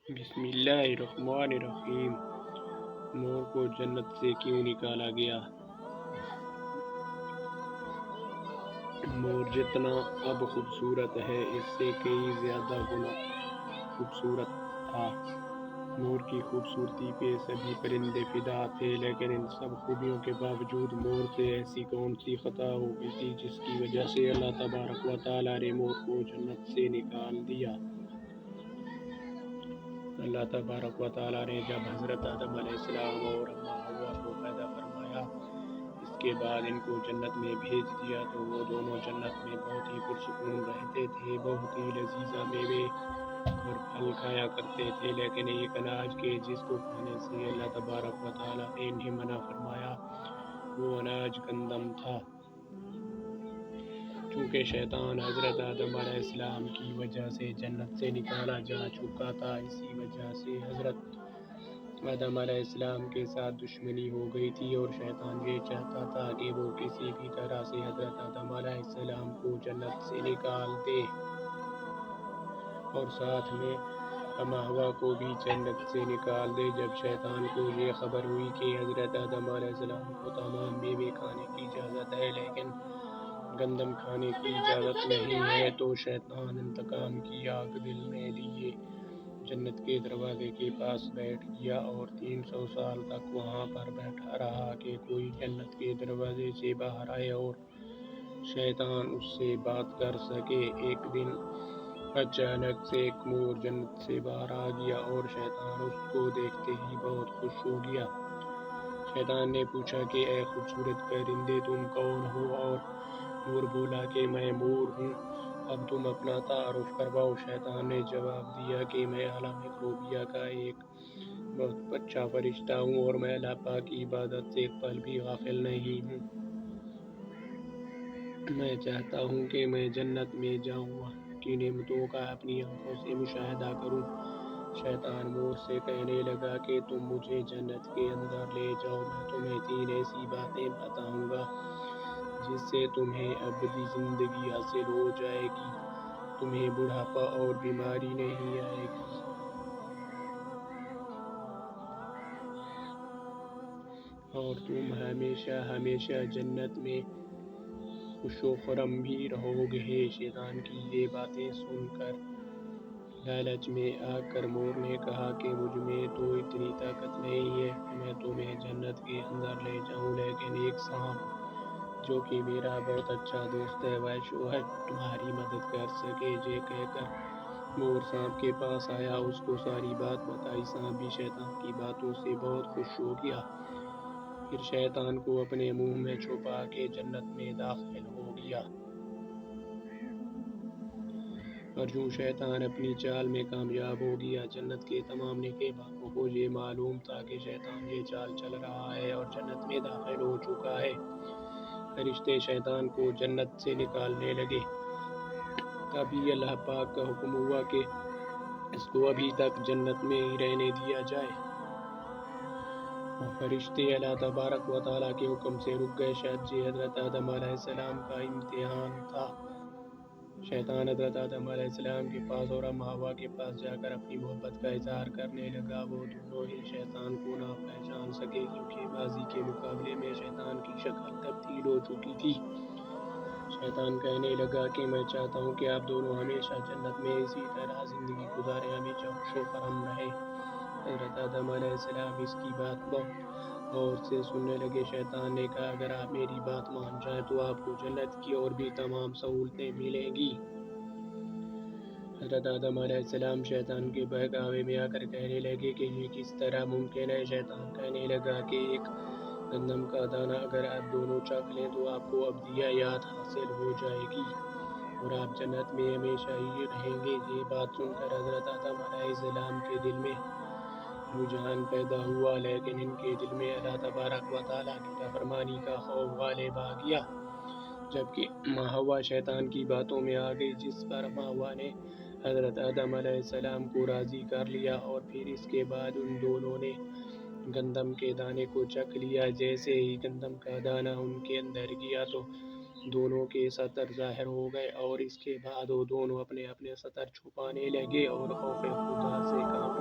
بسم اللہ الرحمن الرحیم۔ نور کو جنت سے کیوں نکالا گیا؟ نور جتنا اب خوبصورت ہے اس سے کئی زیادہ گنا خوبصورت تھا۔ نور کی خوبصورتی پہ سبھی پرندے فدا تھے، لیکن ان سب خوبیوں کے باوجود نور سے ایسی کون سی خطا ہو گئی تھی جس کی وجہ سے اللہ تبارک و تعالیٰ نے نور کو جنت سے نکال دیا۔ اللہ تبارک و تعالیٰ نے جب حضرت آدم علیہ السلام اور اماں حوا کو پیدا فرمایا، اس کے بعد ان کو جنت میں بھیج دیا تو وہ دونوں جنت میں بہت ہی پرسکون رہتے تھے، بہت ہی لذیذ میوے اور پھل کھایا کرتے تھے۔ لیکن ایک اناج کے جس کو کھانے سے اللہ تبارک و تعالیٰ نے انہیں منع فرمایا، وہ اناج گندم تھا۔ چونکہ شیطان حضرت آدم علیہ السلام کی وجہ سے جنت سے نکالا جا چکا تھا، اسی وجہ سے حضرت آدم علیہ السلام کے ساتھ دشمنی ہو گئی تھی، اور شیطان یہ چاہتا تھا کہ وہ کسی بھی طرح سے حضرت آدم علیہ السلام کو جنت سے نکال دے، اور ساتھ میں اماں حوا کو بھی جنت سے نکال دے۔ جب شیطان کو یہ خبر ہوئی کہ حضرت آدم علیہ السلام کو تمام میوے کھانے کی اجازت ہے لیکن گندم کھانے کی اجازت نہیں ہے، تو شیطان انتقام کی آگ دل میں لیے جنت کے دروازے کے پاس بیٹھ گیا، اور 300 سال تک وہاں پر بیٹھا رہا کہ کوئی جنت کے دروازے سے باہر آئے اور شیطان اس سے بات کر سکے۔ ایک دن اچانک سے ایک مور جنت سے باہر آ گیا، اور شیطان اس کو دیکھتے ہی بہت خوش ہو گیا۔ شیطان نے پوچھا کہ اے خوبصورت پرندے، تم کون ہو؟ اور مور بولا کہ میں مور ہوں، اب تم اپنا تعارف کرواؤ۔ شیطان نے جواب دیا کہ میں اعلیٰ مکروبیہ کا ایک بہت اچھا فرشتہ ہوں، اور میں اللہ پاک کی عبادت سے ایک پل بھی غافل نہیں ہوں۔ میں چاہتا ہوں کہ میں جنت میں جاؤں، وہاں کی نعمتوں کا اپنی آنکھوں سے مشاہدہ کروں۔ شیطان مور سے کہنے لگا کہ تم مجھے جنت کے اندر لے جاؤ، میں تمہیں 3 ایسی باتیں بتاؤں گا جس سے تمہیں ابدی زندگی حاصل ہو جائے گی، تمہیں بڑھاپا اور بیماری نہیں آئے گی، اور تم ہمیشہ ہمیشہ جنت میں خوش و خرم بھی رہو گے۔ شیطان کی یہ باتیں سن کر لالچ میں آ کر مور نے کہا کہ مجھ میں تو اتنی طاقت نہیں ہے کہ میں تمہیں جنت کے اندر لے جاؤں، لیکن ایک سانپ جو کہ میرا بہت اچھا دوست ہے وہ شاید تمہاری مدد کر سکے۔ یہ کہہ کر مور سانپ کے پاس آیا، اس کو ساری بات بتائی۔ سانپ بھی شیطان کی باتوں سے بہت خوش ہو گیا، پھر شیطان کو اپنے منہ میں چھپا کے جنت میں داخل ہو گیا۔ اور یوں شیطان اپنی چال میں کامیاب ہو گیا۔ جنت کے تمام نگہبانوں کو یہ معلوم تھا کہ شیطان یہ چال چل رہا ہے اور جنت میں داخل ہو چکا ہے۔ فرشتے شیطان کو جنت سے نکالنے لگے۔ تبھی اللہ پاک کا حکم ہوا کہ اس کو ابھی تک جنت میں ہی رہنے دیا جائے، اور فرشتے اللہ تبارک و تعالیٰ کے حکم سے رک گئے۔ شاید یہ حضرت آدم علیہ السلام کا امتحان تھا۔ شیطان حضرت آدم علیہ السلام کے پاس اور اماں حوا کے پاس جا کر اپنی محبت کا اظہار کرنے لگا۔ وہ دونوں ہی شیطان کو نہ پہچان سکے، کیونکہ ماضی کے مقابلے میں شیطان کی شکل تبدیل ہو چکی تھی۔ شیطان کہنے لگا کہ میں چاہتا ہوں کہ آپ دونوں ہمیشہ جنت میں اسی طرح زندگی گزاریں، ہمیشہ خوش و خرم رہیں۔ حضرت آدم علیہ السلام اس کی بات بہت غور سے سننے لگے۔ شیطان نے کہا اگر آپ میری بات مان جائیں تو آپ کو جنت کی اور بھی تمام سہولتیں ملیں گی۔ حضرت آدم علیہ السلام شیطان کے بہکاوے میں آ کر کہنے لگے کہ یہ کس طرح ممکن ہے؟ شیطان کہنے لگا کہ ایک گندم کا دانہ اگر آپ دونوں چکھ لیں تو آپ کو ابدیت حاصل ہو جائے گی، اور آپ جنت میں ہمیشہ ہی رہیں گے۔ یہ بات سن کر حضرت آدم علیہ السلام کے دل میں رجحان پیدا ہوا، لیکن ان کے دل میں اللہ تبارک و تعالیٰ کی نافرمانی کا خوف غالب آ گیا۔ جبکہ اماں حوا شیطان کی باتوں میں آ گئی، جس پر اماں حوا نے حضرت آدم علیہ السلام کو راضی کر لیا، اور پھر اس کے بعد ان دونوں نے گندم کے دانے کو چکھ لیا۔ جیسے ہی گندم کا دانہ ان کے اندر گیا تو دونوں کے سطر ظاہر ہو گئے، اور اس کے بعد وہ دونوں اپنے اپنے سطر چھپانے لگے اور خوف خدا سے کانپ